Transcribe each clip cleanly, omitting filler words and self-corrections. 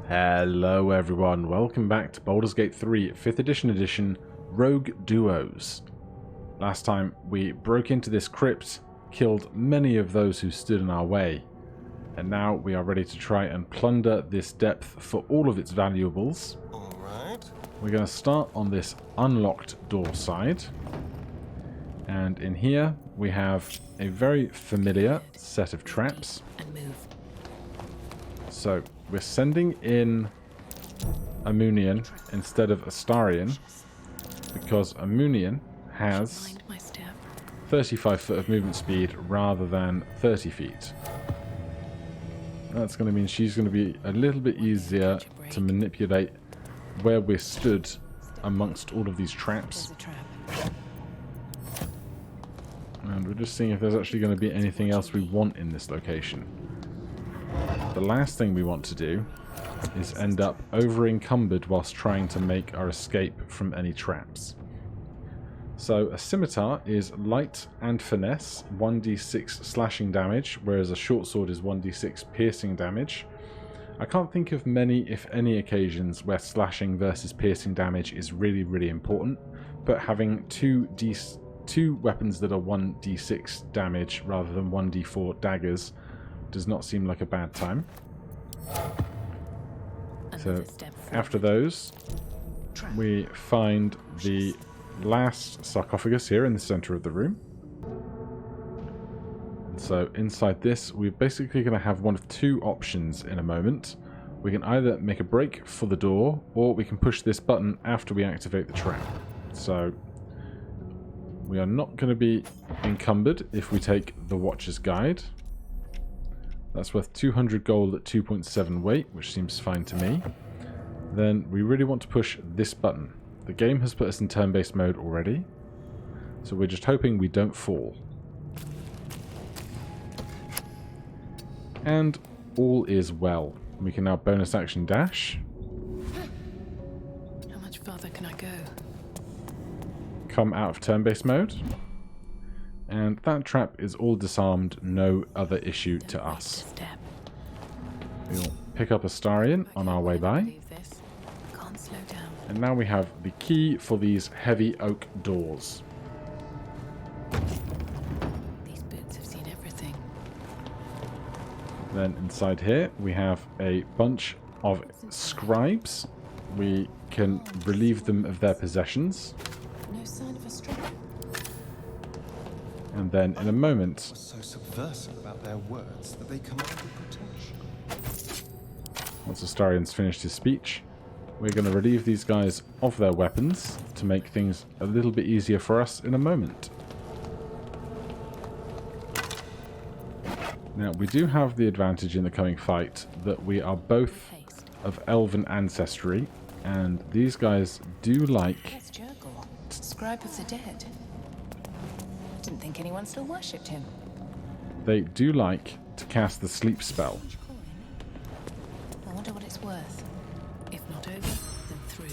Hello everyone, welcome back to Baldur's Gate 3 5th edition Rogue Duos. Last time we broke into this crypt, killed many of those who stood in our way, and now we are ready to try and plunder this depth for all of its valuables. Alright. We're going to start on this unlocked door side, and in here we have a very familiar set of traps. So we're sending in Amunian instead of Astarion because Amunian has 35 foot of movement speed rather than 30 feet. That's going to mean she's going to be a little bit easier to manipulate where we're stood amongst all of these traps. And we're just seeing if there's actually going to be anything else we want in this location. The last thing we want to do is end up over-encumbered whilst trying to make our escape from any traps. So a scimitar is light and finesse, 1d6 slashing damage, whereas a short sword is 1d6 piercing damage. I can't think of many, if any, occasions where slashing versus piercing damage is really important, but having two weapons that are 1d6 damage rather than 1d4 daggers does not seem like a bad time. So after those, we find the last sarcophagus here in the center of the room. So inside this, we're basically going to have one of two options in a moment. We can either make a break for the door, or we can push this button after we activate the trap. So we are not going to be encumbered if we take the Watcher's Guide. That's worth 200 gold at 2.7 weight, which seems fine to me. Then we really want to push this button. The game has put us in turn-based mode already, so we're just hoping we don't fall. And all is well. We can now bonus action dash. How much further can I go? Come out of turn-based mode. And that trap is all disarmed, no other issue to us. We'll pick up Astarion on our way by. And now we have the key for these heavy oak doors. These boots have seen everything. Then inside here we have a bunch of scribes. We can relieve them of their possessions. No sign of a struggle. And then in a moment, So subversive about their words that they commanded protection. once Astarion's finished his speech, we're going to relieve these guys of their weapons to make things a little bit easier for us in a moment. Now, we do have the advantage in the coming fight that we are both of elven ancestry, and these guys do like... That's Jurgle, scribe of the dead. Didn't think anyone still worshipped him. They do like to cast the sleep spell. I wonder what it's worth. If not over, then through.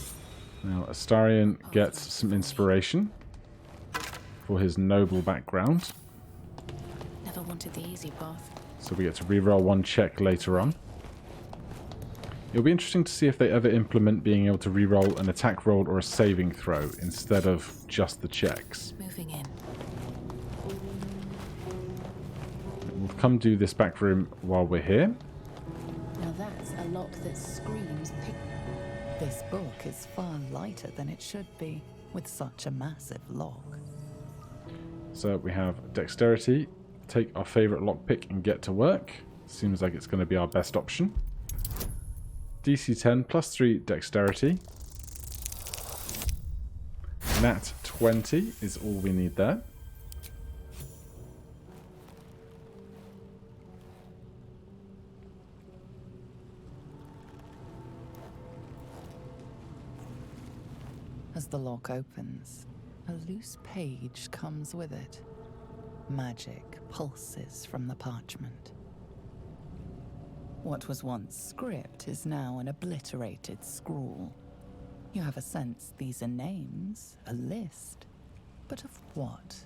Now, Astarion gets some inspiration for his noble background. Never wanted the easy path. So we get to reroll one check later on. It'll be interesting to see if they ever implement being able to reroll an attack roll or a saving throw instead of just the checks. Moving in. We'll come do this back room while we're here. Now that's a lock that screams pick. This book is far lighter than it should be, with such a massive lock. So we have dexterity. Take our favourite lockpick and get to work. Seems like it's going to be our best option. DC 10 plus 3 dexterity. Nat 20 is all we need there. As the lock opens, a loose page comes with it. Magic pulses from the parchment. What was once script is now an obliterated scrawl. You have a sense these are names, a list. But of what?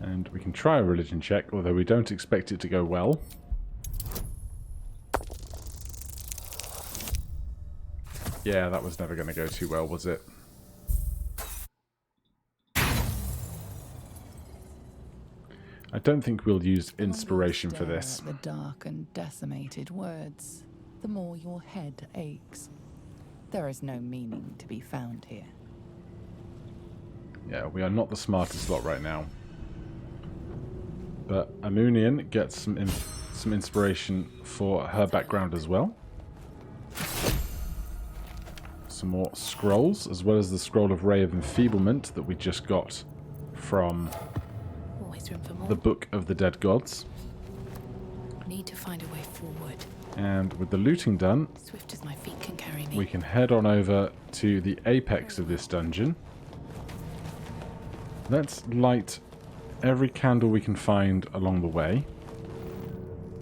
And we can try a religion check, although we don't expect it to go well. Yeah, that was never going to go too well, was it? I don't think we'll use inspiration for this. The dark and decimated words, the more your head aches. There is no meaning to be found here. Yeah, we are not the smartest lot right now. But Amunian gets some inspiration for her background as well. Some more scrolls, as well as the scroll of Ray of Enfeeblement that we just got from the Book of the Dead Gods. Need to find a way forward. And with the looting done, Swift as my feet can carry me. we can head on over to the apex of this dungeon. Let's light every candle we can find along the way,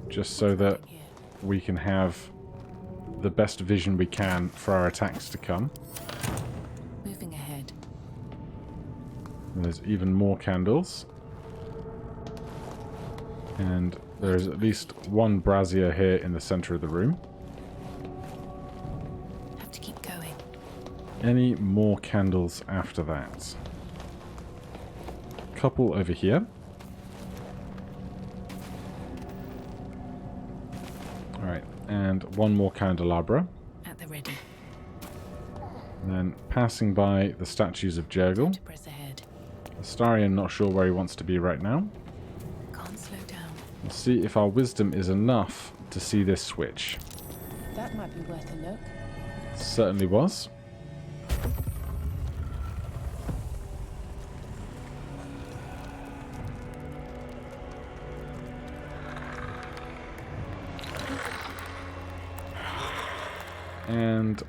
just so that we can have the best vision we can for our attacks to come. Moving ahead. And there's even more candles. And there's at least one brazier here in the center of the room. Have to keep going. Any more candles after that? Couple over here. Alright, and one more candelabra. At the ready. And then passing by the statues of Jurgle. To press ahead. Astarion not sure where he wants to be right now. Can't slow down. We'll see if our wisdom is enough to see this switch. That might be worth a look. Certainly was. And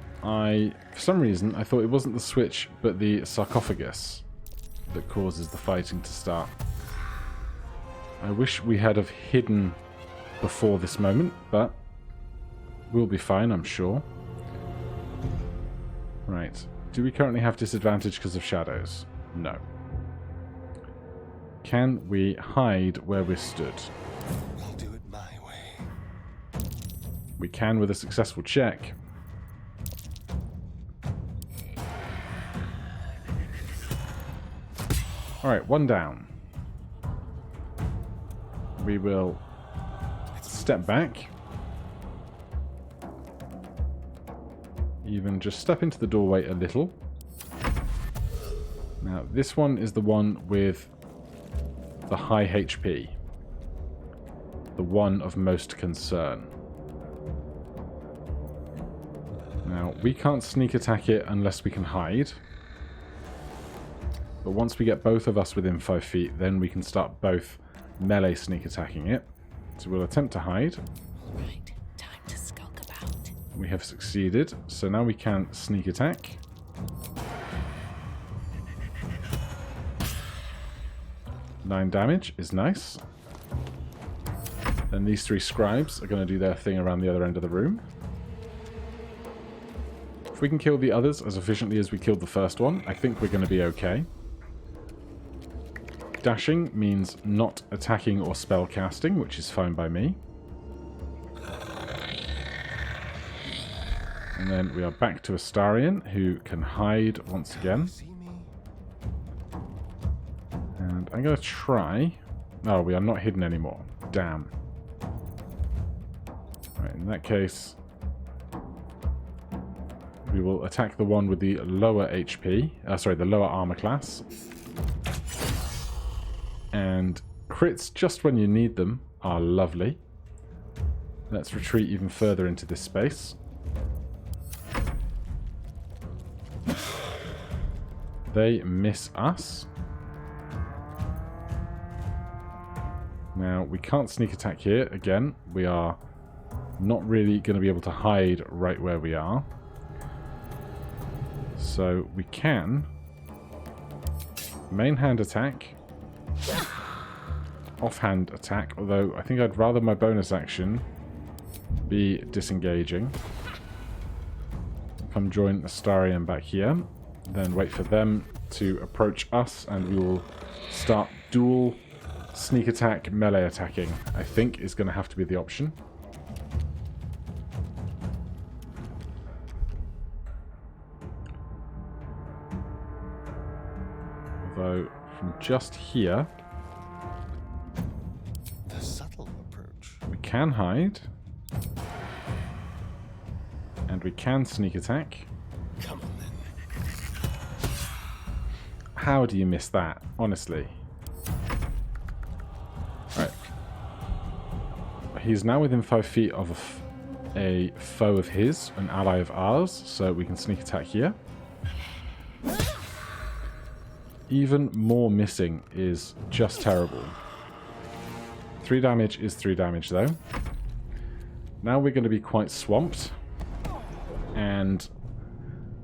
for some reason, I thought it wasn't the switch, but the sarcophagus that causes the fighting to start. I wish we had have hidden before this moment, but we'll be fine, I'm sure. Right. Do we currently have disadvantage because of shadows? No. Can we hide where we're stood? I'll do it my way. We can with a successful check. Alright, one down. We will step back. Even just step into the doorway a little. Now, this one is the one with the high HP. The one of most concern. Now, we can't sneak attack it unless we can hide. But once we get both of us within 5 feet, then we can start both melee sneak attacking it. So we'll attempt to hide. Right, time to skulk about. We have succeeded, so now we can sneak attack. Nine damage is nice. Then these three scribes are going to do their thing around the other end of the room. If we can kill the others as efficiently as we killed the first one, I think we're going to be okay. Dashing means not attacking or spell casting, which is fine by me. And then we are back to Astarion, who can hide once again. And I'm going to try... Oh, we are not hidden anymore. Damn. Right, in that case, we will attack the one with the lower HP. Sorry, the lower armor class. And crits just when you need them are lovely. Let's retreat even further into this space. They miss us. Now, we can't sneak attack here. Again, we are not really going to be able to hide right where we are. So we can main hand attack, offhand attack, although I think I'd rather my bonus action be disengaging. Come join Astarion back here, then wait for them to approach us, and we will start dual sneak attack melee attacking, I think is going to have to be the option. So from just here, The subtle approach. we can hide. And we can sneak attack. Come on then. How do you miss that, honestly? Right. He's now within 5 feet of a foe of his, an ally of ours, so we can sneak attack here. Even more missing is just terrible. 3 damage is 3 damage though. Now we're going to be quite swamped. And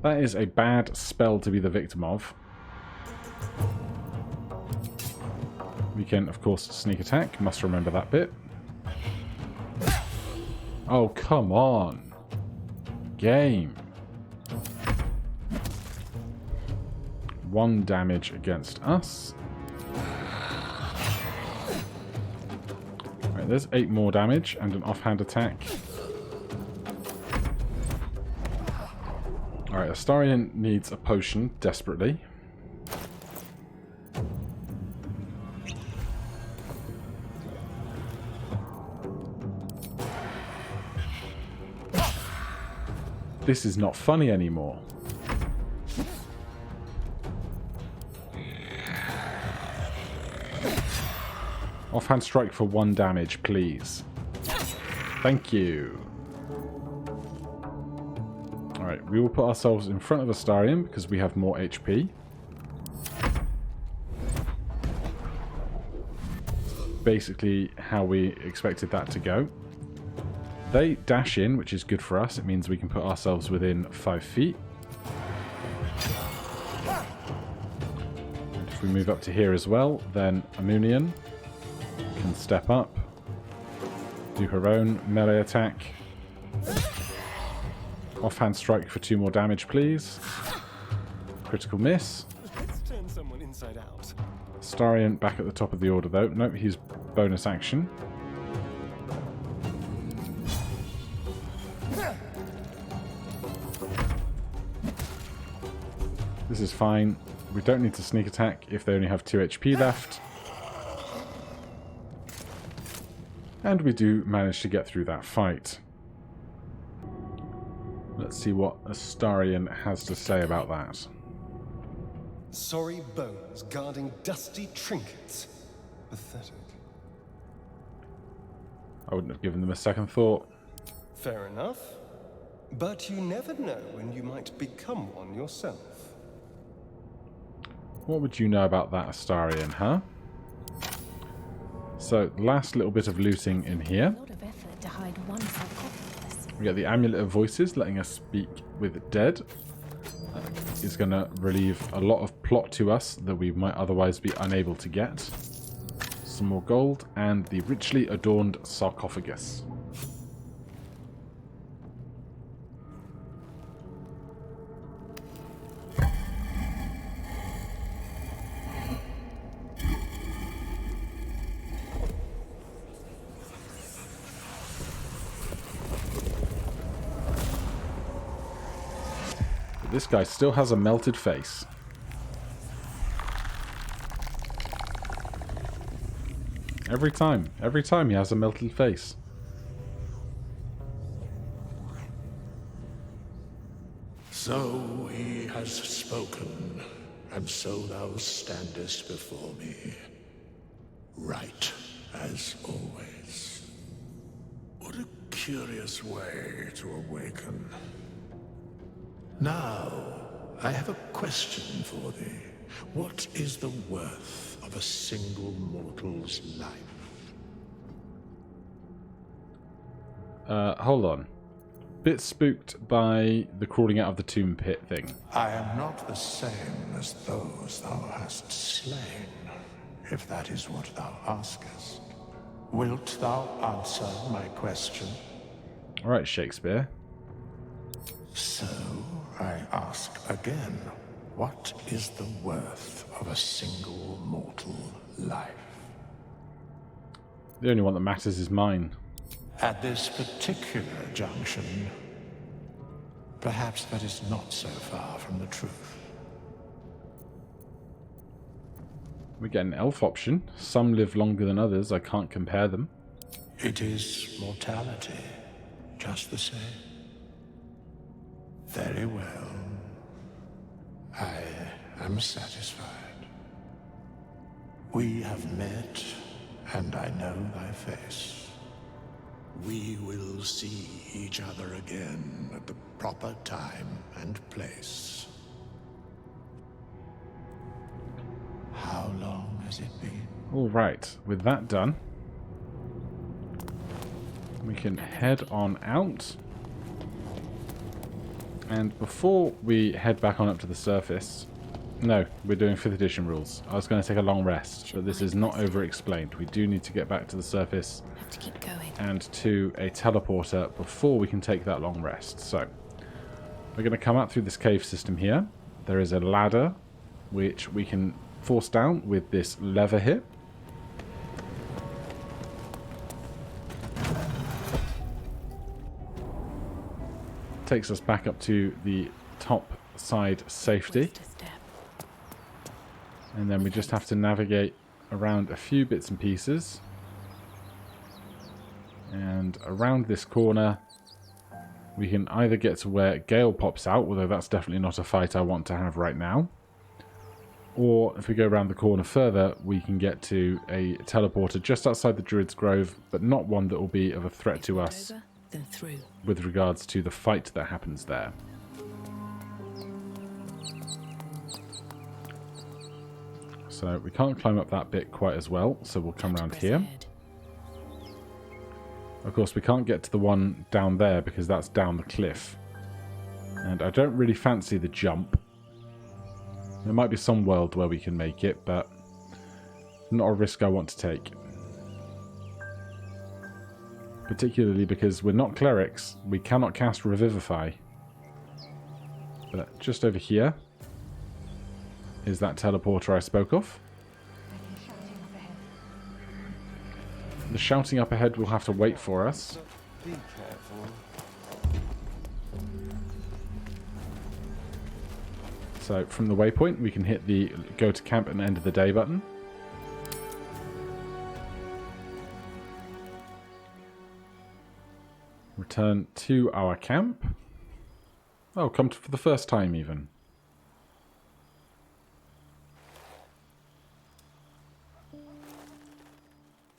that is a bad spell to be the victim of. We can, of course, sneak attack. Must remember that bit. Oh, come on. Game. 1 damage against us. Right, there's 8 more damage and an offhand attack. Alright, Astarion needs a potion desperately. This is not funny anymore. Offhand strike for 1 damage, please. Thank you. Alright, we will put ourselves in front of Astarion because we have more HP. Basically how we expected that to go. They dash in, which is good for us. It means we can put ourselves within 5 feet. And if we move up to here as well, then Amunion can step up, do her own melee attack. Offhand strike for 2 more damage, please. Critical miss. Let's turn someone inside out. Astarion back at the top of the order, though. Nope, he's bonus action. This is fine. We don't need to sneak attack if they only have 2 HP left. And we do manage to get through that fight. Let's see what Astarion has to say about that. Sorry bones guarding dusty trinkets. Pathetic. I wouldn't have given them a second thought. Fair enough. But you never know when you might become one yourself. What would you know about that, Astarion, huh? So, last little bit of looting in here. A lot of effort to hide one sarcophagus. We get the Amulet of Voices, letting us speak with dead. Is going to relieve a lot of plot to us that we might otherwise be unable to get. Some more gold, and the richly adorned sarcophagus. This guy still has a melted face. Every time he has a melted face. So he has spoken, and so thou standest before me, right as always. What a curious way to awaken. Now, I have a question for thee. What is the worth of a single mortal's life? Hold on. Bit spooked by the crawling out of the tomb pit thing. I am not the same as those thou hast slain, if that is what thou askest. Wilt thou answer my question? Alright, Shakespeare. So, I ask again, what is the worth of a single mortal life? The only one that matters is mine. At this particular junction, perhaps that is not so far from the truth. We get an elf option. Some live longer than others. I can't compare them. It is mortality, just the same. Very well. I am satisfied. We have met, and I know thy face. We will see each other again at the proper time and place. How long has it been? All right, with that done, we can head on out. And before we head back on up to the surface, no, we're doing 5th edition rules. I was going to take a long rest, but this is not over-explained. We do need to get back to the surface Have to keep going. and to a teleporter before we can take that long rest. So, we're going to come out through this cave system here. There is a ladder which we can force down with this lever here. Takes us back up to the top side safety. Just a step. And then we just have to navigate around a few bits and pieces. And around this corner, we can either get to where Gale pops out, although that's definitely not a fight I want to have right now. Or if we go around the corner further, we can get to a teleporter just outside the Druid's Grove, but not one that will be of a threat to us Over, then through. with regards to the fight that happens there. So we can't climb up that bit quite as well, so we'll come around Press here. ahead. Of course, we can't get to the one down there because that's down the cliff. And I don't really fancy the jump. There might be some world where we can make it, but not a risk I want to take. Particularly because we're not clerics, we cannot cast Revivify. But just over here is that teleporter I spoke of. The shouting up ahead will have to wait for us. Be careful. So from the waypoint we can hit the go to camp and end of the day button. Return to our camp. Oh, come for the first time even.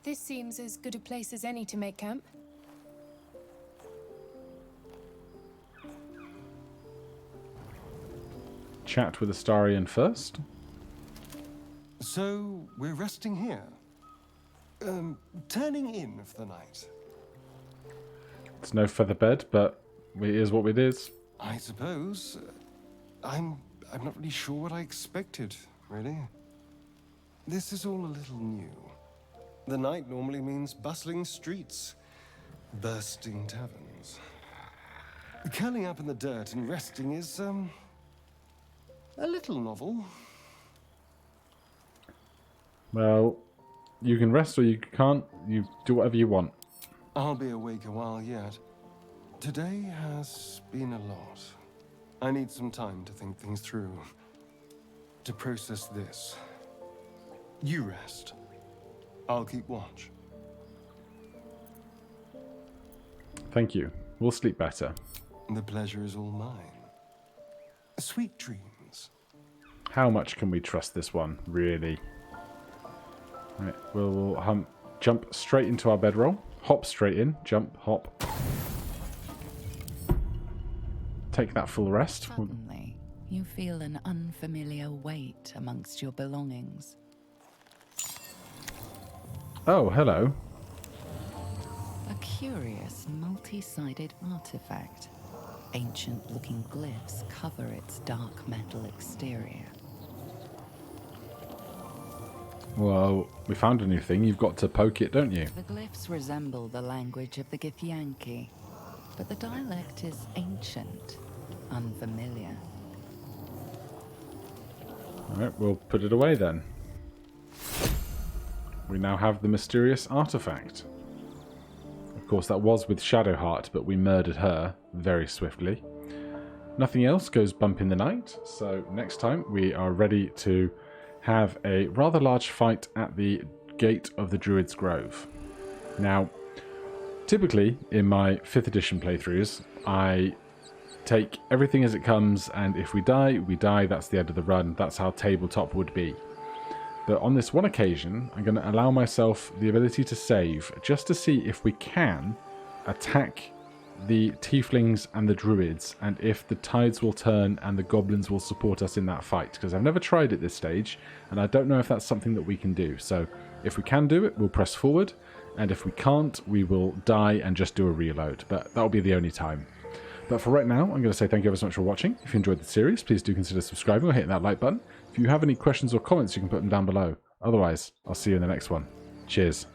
This seems as good a place as any to make camp. Chat with Astarion first. So, we're resting here. Turning in for the night. It's no feather bed, but it is what it is. I suppose. I'm not really sure what I expected, really. This is all a little new. The night normally means bustling streets, bursting taverns. Curling up in the dirt and resting is, a little novel. Well, you can rest or you can't. You do whatever you want. I'll be awake a while yet. Today has been a lot. I need some time to think things through. To process this. You rest. I'll keep watch. Thank you. We'll sleep better. The pleasure is all mine. Sweet dreams. How much can we trust this one, really? Right, we'll jump straight into our bedroll. Hop straight in. Jump, hop. Take that full rest. Suddenly, you feel an unfamiliar weight amongst your belongings. Oh, hello. A curious multi-sided artifact. Ancient-looking glyphs cover its dark metal exterior. Well, we found a new thing. You've got to poke it, don't you? The glyphs resemble the language of the Githyanki, but the dialect is ancient, unfamiliar. Alright, we'll put it away then. We now have the mysterious artifact. Of course, that was with Shadowheart, but we murdered her very swiftly. Nothing else goes bump in the night, so next time we are ready to have a rather large fight at the gate of the Druid's Grove. Now, typically in my 5th edition playthroughs, I take everything as it comes, and if we die, we die. That's the end of the run. That's how tabletop would be. But on this one occasion, I'm going to allow myself the ability to save, just to see if we can attack the tieflings and the druids, and if the tides will turn and the goblins will support us in that fight, because I've never tried at this stage, and I don't know if that's something that we can do. So if we can do it, we'll press forward, and if we can't, we will die and just do a reload, but that'll be the only time. But for right now, I'm going to say thank you ever so much for watching. If you enjoyed the series, please do consider subscribing or hitting that like button. If you have any questions or comments, you can put them down below. Otherwise, I'll see you in the next one. Cheers.